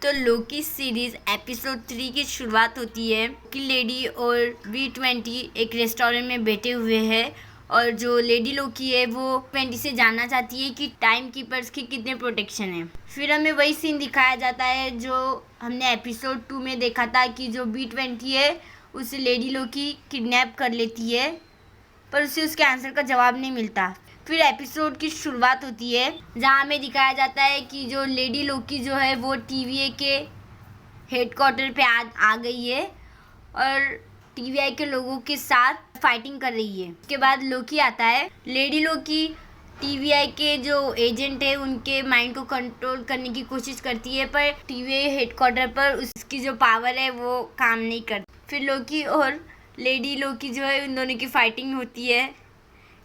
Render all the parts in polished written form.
तो Loki series episode 3 की शुरुआत होती है कि लेडी और B20 एक रेस्टोरेंट में बैठे हुए हैं और जो लेडी लोकी है वो 20 से जानना चाहती है कि टाइम कीपर्स की कितने प्रोटेक्शन है। फिर हमें वही सीन दिखाया जाता है जो हमने एपिसोड 2 में देखा था कि जो B20 है उसे लेडी लोकी किडनैप कर लेती है पर उसे उसके आंसर का जवाब नहीं मिलता। फिर एपिसोड की शुरुआत होती है जहाँ हमें दिखाया जाता है कि जो लेडी लोकी जो है वो TVA के हेडक्वार्टर पे आ गई है और TVA के लोगों के साथ फाइटिंग कर रही है। उसके बाद लोकी आता है। लेडी लोकी TVA के जो एजेंट है उनके माइंड को कंट्रोल करने की कोशिश करती है पर TVA हेडक्वार्टर पर उसकी जो पावर है वो काम नहीं करती। फिर लोकी और लेडी लोकी जो है उन दोनों की फाइटिंग होती है।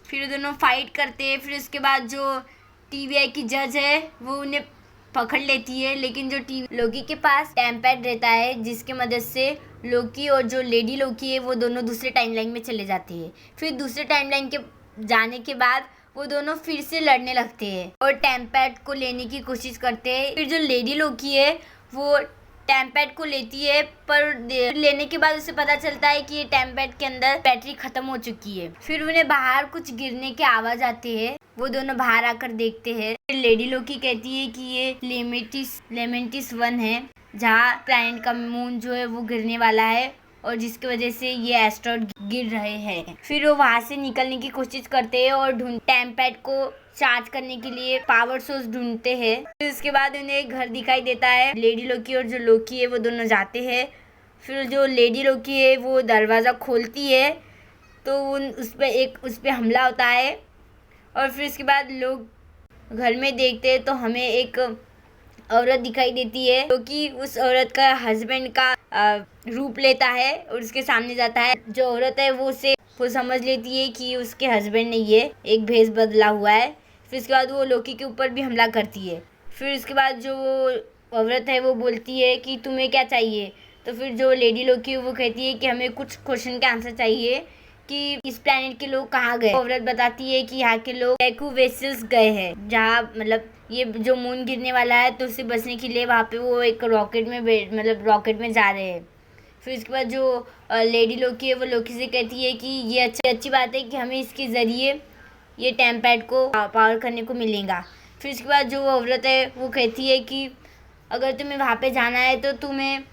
फिर वो दोनों फाइट करते हैं। फिर उसके बाद जो TVA की जज है वो उन्हें पकड़ लेती है लेकिन जो लोकी के पास टैमपैड रहता है जिसके मदद से लोकी और जो लेडी लोकी है वो दोनों दूसरे टाइमलाइन में चले जाते हैं। फिर दूसरे टाइमलाइन के जाने के बाद वो दोनों फिर से लड़ने लगते हैं और टैमपैड को लेने की कोशिश करते हैं। फिर जो लेडी लोकी है वो टैमपैड को लेती है पर लेने के बाद उसे पता चलता है कि ये टैमपैड के अंदर बैटरी खत्म हो चुकी है। फिर उन्हें बाहर कुछ गिरने की आवाज आती है। वो दोनों बाहर आकर देखते हैं। फिर लेडी लोकी कहती है कि ये लेमेंटिस 1 है जहाँ प्लैनेट का मून जो है वो गिरने वाला है और जिसकी वजह से ये एस्ट्रॉइड गिर रहे हैं। फिर वो वहाँ से निकलने की कोशिश करते हैं और टैमपैड को चार्ज करने के लिए पावर सोर्स ढूंढते हैं। फिर उसके बाद उन्हें एक घर दिखाई देता है। लेडी लोकी और जो लोकी है वो दोनों जाते हैं। फिर जो लेडी लोकी है वो दरवाज़ा खोलती है तो उस पर हमला होता है और फिर उसके बाद लोग घर में देखते हैं तो हमें एक औरत दिखाई देती है जो कि उस औरत का हस्बैंड का रूप लेता है और उसके सामने जाता है। जो औरत है वो समझ लेती है कि उसके हस्बैंड नहीं है, एक भेष बदला हुआ है। फिर उसके बाद वो लोकी के ऊपर भी हमला करती है। फिर उसके बाद जो औरत है वो बोलती है कि तुम्हें क्या चाहिए। तो फिर जो लेडी लोकी है वो कहती है कि हमें कुछ क्वेश्चन के आंसर चाहिए कि इस प्लैनेट के लोग कहाँ गए। औरत बताती है कि यहाँ के लोग डेकू वेसल्स गए हैं जहाँ मतलब ये जो मून गिरने वाला है तो उससे बचने के लिए वहाँ पे वो एक रॉकेट में जा रहे हैं। फिर उसके बाद जो लेडी लोकी है वो लोकी से कहती है कि ये अच्छी बात है कि हमें इसके ज़रिए ये टैमपैड को पावर करने को मिलेगा। फिर उसके बाद जो औरत है वो कहती है कि अगर तुम्हें वहाँ पे जाना है तो तुम्हें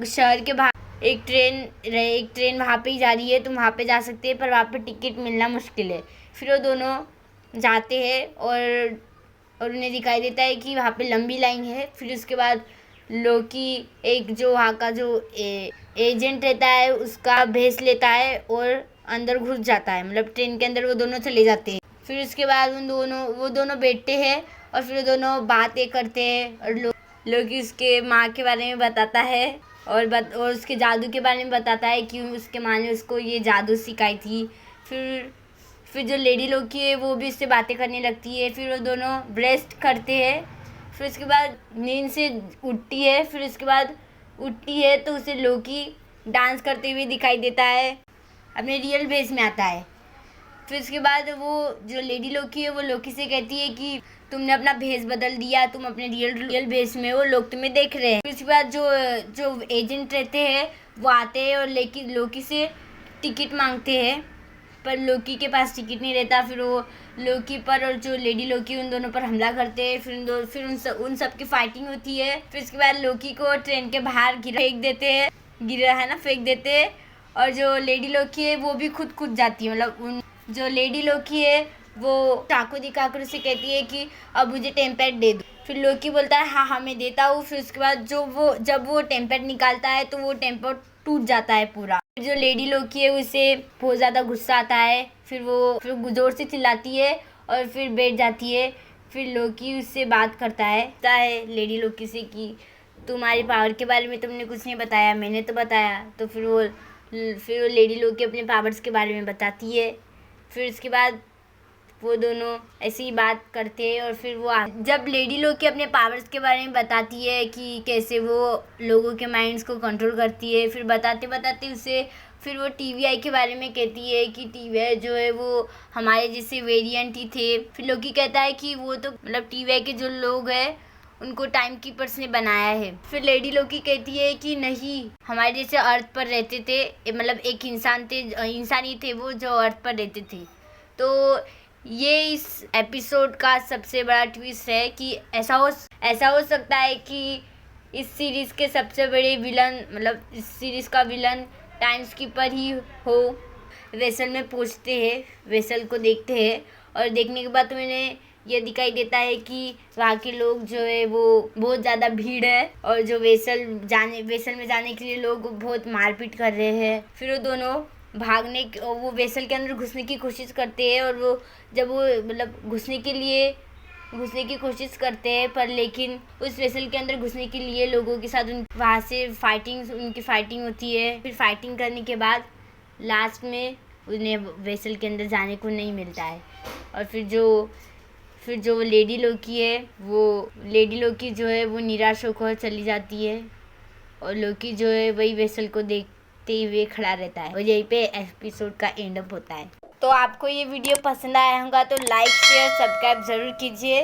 शहर के बाहर एक ट्रेन वहाँ पे ही जा रही है, तुम वहाँ पे जा सकते हैं पर वहाँ पे टिकट मिलना मुश्किल है। फिर वो दोनों जाते हैं और उन्हें दिखाई देता है कि वहाँ पे लंबी लाइन है। फिर उसके बाद लोकी एक जो वहाँ का जो एजेंट रहता है उसका भेष लेता है और अंदर घुस जाता है, मतलब ट्रेन के अंदर वो दोनों चले जाते हैं। फिर उसके बाद वो दोनों बैठते हैं और फिर वो दोनों बातें करते हैं और लोकी उसके माँ के बारे में बताता है और उसके जादू के बारे में बताता है कि उसके माँ ने उसको ये जादू सिखाई थी। फिर जो लेडी लोकी है वो भी उससे बातें करने लगती है। फिर वो दोनों रेस्ट करते हैं। फिर उसके बाद नींद से उठती है। फिर उसके बाद उठती है तो उसे लोकी डांस करते हुए दिखाई देता है, अपने रियल भेष में आता है। फिर उसके बाद वो जो लेडी लोकी है वो लोकी से कहती है कि तुमने अपना भेष बदल दिया, तुम अपने रियल भेष में हो, लोग तुम्हें देख रहे हैं। फिर उसके बाद जो एजेंट रहते हैं वो आते हैं और लोकी से टिकट मांगते हैं पर लोकी के पास टिकट नहीं रहता। फिर वो लोकी पर और जो लेडी लोकी उन दोनों पर हमला करते हैं। फिर उन सब की फाइटिंग होती है। फिर उसके बाद लोकी को ट्रेन के बाहर फेंक देते हैं और जो लेडी लोकी है वो भी खुद जाती है। मतलब जो लेडी लोकी है वो चाकू दिखाकर उसे कहती है कि अब मुझे टैमपैड दे दो। फिर लोकी बोलता है हाँ मैं देता हूँ। फिर उसके बाद जब वो टैमपैड निकालता है तो वो टैमपैड टूट जाता है पूरा। फिर जो लेडी लोकी है उसे बहुत ज़्यादा गुस्सा आता है। फिर जोर से चिल्लाती है और फिर बैठ जाती है। फिर लोकी उससे बात करता है लेडी लोकी से कि तुम्हारी पावर के बारे में तुमने कुछ नहीं बताया, मैंने तो बताया। तो फिर वो लेडी लोकी अपने पावर्स के बारे में बताती है। फिर उसके बाद वो दोनों ऐसी ही बात करते हैं और फिर जब लेडी लोकी अपने पावर्स के बारे में बताती है कि कैसे वो लोगों के माइंड्स को कंट्रोल करती है, फिर बताते उसे फिर वो TVA के बारे में कहती है कि TVA जो है वो हमारे जैसे वेरिएंट ही थे। फिर लोकी कहता है कि वो तो मतलब TVA के जो लोग हैं उनको टाइम कीपर्स ने बनाया है। फिर लेडी लोकी कहती है कि नहीं, हमारे जैसे अर्थ पर रहते थे, मतलब एक इंसान ही थे वो जो अर्थ पर रहते थे। तो ये इस एपिसोड का सबसे बड़ा ट्विस्ट है कि ऐसा हो सकता है कि इस सीरीज़ के सबसे बड़े विलन, मतलब इस सीरीज़ का विलन टाइम स्कीपर ही हो। वेसल में पहुंचते हैं, वेसल को देखते हैं और देखने के बाद तो मैंने ये दिखाई देता है कि वहाँ के लोग जो है वो बहुत ज़्यादा भीड़ है और जो वेसल में जाने के लिए लोग बहुत मारपीट कर रहे हैं। फिर वो दोनों वो वेसल के अंदर घुसने की कोशिश करते हैं और जब वो मतलब घुसने की कोशिश करते हैं, पर लेकिन उस वेसल के अंदर घुसने के लिए लोगों के साथ वहाँ से उनकी फाइटिंग होती है। फिर फाइटिंग करने के बाद लास्ट में उन्हें वेसल के अंदर जाने को नहीं मिलता है। और फिर जो लेडी लोकी जो है वो निराश होकर चली जाती है और लोकी जो है वही वेसल को देखते हुए खड़ा रहता है और यहीं पे एपिसोड का एंड अप होता है। तो आपको ये वीडियो पसंद आया होगा तो लाइक शेयर सब्सक्राइब ज़रूर कीजिए।